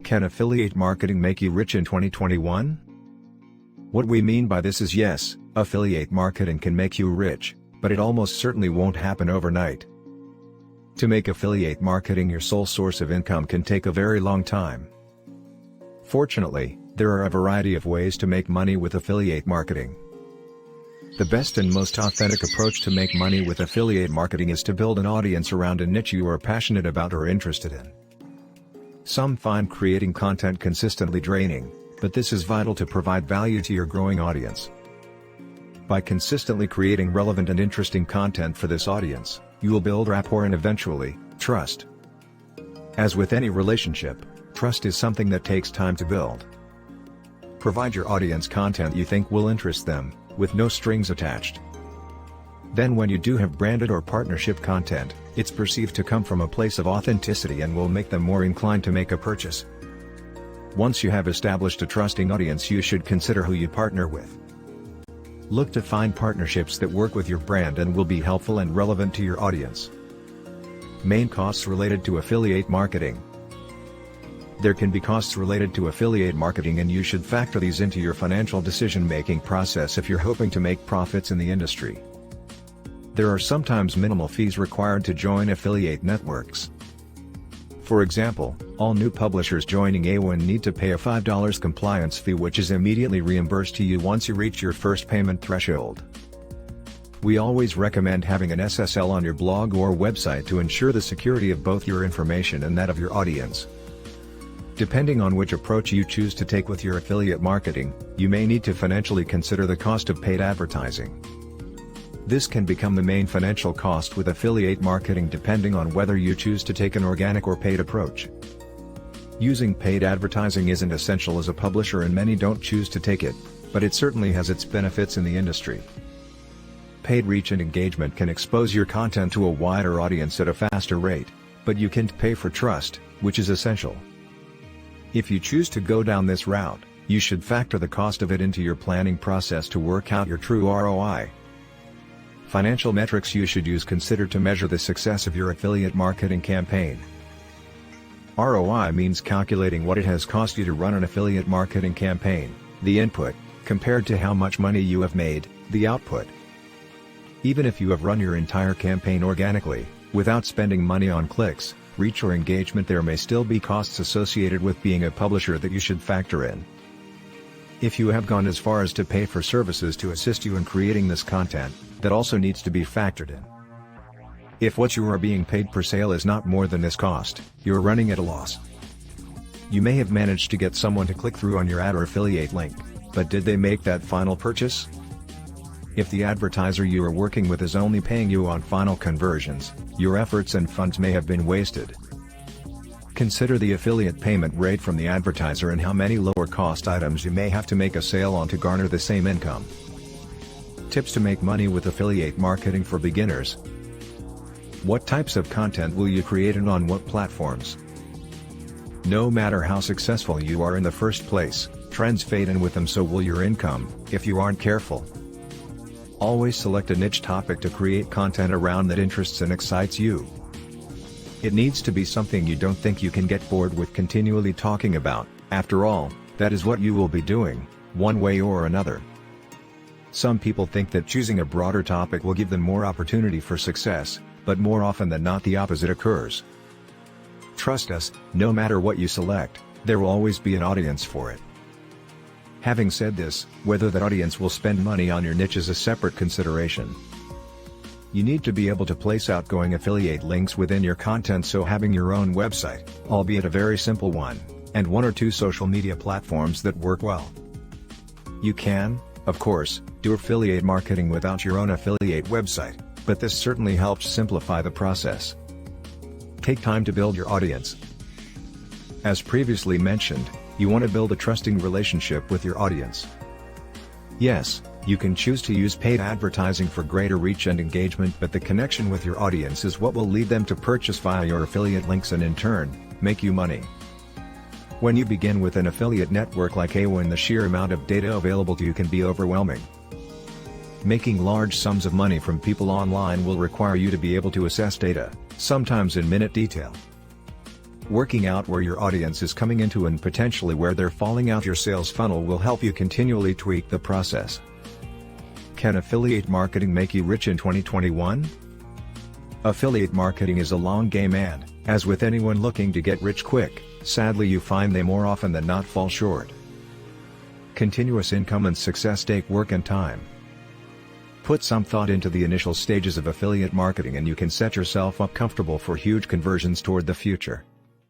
Can affiliate marketing make you rich in 2021? What we mean by this is yes, affiliate marketing can make you rich, but it almost certainly won't happen overnight. To make affiliate marketing your sole source of income can take a very long time. Fortunately, there are a variety of ways to make money with affiliate marketing. The best and most authentic approach to make money with affiliate marketing is to build an audience around a niche you are passionate about or interested in. Some find creating content consistently draining, but this is vital to provide value to your growing audience. By consistently creating relevant and interesting content for this audience, you will build rapport and eventually, trust. As with any relationship, trust is something that takes time to build. Provide your audience content you think will interest them, with no strings attached. Then when you do have branded or partnership content, it's perceived to come from a place of authenticity and will make them more inclined to make a purchase. Once you have established a trusting audience, you should consider who you partner with. Look to find partnerships that work with your brand and will be helpful and relevant to your audience. Main costs related to affiliate marketing. There can be costs related to affiliate marketing, and you should factor these into your financial decision-making process if you're hoping to make profits in the industry. There are sometimes minimal fees required to join affiliate networks. For example, all new publishers joining A1 need to pay a $5 compliance fee, which is immediately reimbursed to you once you reach your first payment threshold. We always recommend having an SSL on your blog or website to ensure the security of both your information and that of your audience. Depending on which approach you choose to take with your affiliate marketing, you may need to financially consider the cost of paid advertising. This can become the main financial cost with affiliate marketing depending on whether you choose to take an organic or paid approach. Using paid advertising isn't essential as a publisher, and many don't choose to take it, but it certainly has its benefits in the industry. Paid reach and engagement can expose your content to a wider audience at a faster rate, but you can't pay for trust, which is essential. If you choose to go down this route, you should factor the cost of it into your planning process to work out your true ROI. Financial metrics you should use consider to measure the success of your affiliate marketing campaign. ROI means calculating what it has cost you to run an affiliate marketing campaign, the input, compared to how much money you have made, the output. Even if you have run your entire campaign organically, without spending money on clicks, reach or engagement, there may still be costs associated with being a publisher that you should factor in. If you have gone as far as to pay for services to assist you in creating this content, that also needs to be factored in. If what you are being paid per sale is not more than this cost, you're running at a loss. You may have managed to get someone to click through on your ad or affiliate link, but did they make that final purchase? If the advertiser you are working with is only paying you on final conversions, your efforts and funds may have been wasted. Consider the affiliate payment rate from the advertiser and how many lower cost items you may have to make a sale on to garner the same income. Tips to make money with affiliate marketing for beginners. What types of content will you create and on what platforms? No matter how successful you are in the first place, trends fade, and with them so will your income, if you aren't careful. Always select a niche topic to create content around that interests and excites you. It needs to be something you don't think you can get bored with continually talking about. After all, that is what you will be doing, one way or another. Some people think that choosing a broader topic will give them more opportunity for success, but more often than not the opposite occurs. Trust us, no matter what you select, there will always be an audience for it. Having said this, whether that audience will spend money on your niche is a separate consideration. You need to be able to place outgoing affiliate links within your content, so having your own website, albeit a very simple one, and one or two social media platforms that work well. You can, of course, do affiliate marketing without your own affiliate website, but this certainly helps simplify the process. Take time to build your audience. As previously mentioned, you want to build a trusting relationship with your audience. Yes, you can choose to use paid advertising for greater reach and engagement, but the connection with your audience is what will lead them to purchase via your affiliate links and in turn, make you money. When you begin with an affiliate network like A1, the sheer amount of data available to you can be overwhelming. Making large sums of money from people online will require you to be able to assess data, sometimes in minute detail. Working out where your audience is coming into and potentially where they're falling out your sales funnel will help you continually tweak the process. Can affiliate marketing make you rich in 2021? Affiliate marketing is a long game and, as with anyone looking to get rich quick, sadly you find they more often than not fall short. Continuous income and success take work and time. Put some thought into the initial stages of affiliate marketing and you can set yourself up comfortable for huge conversions toward the future.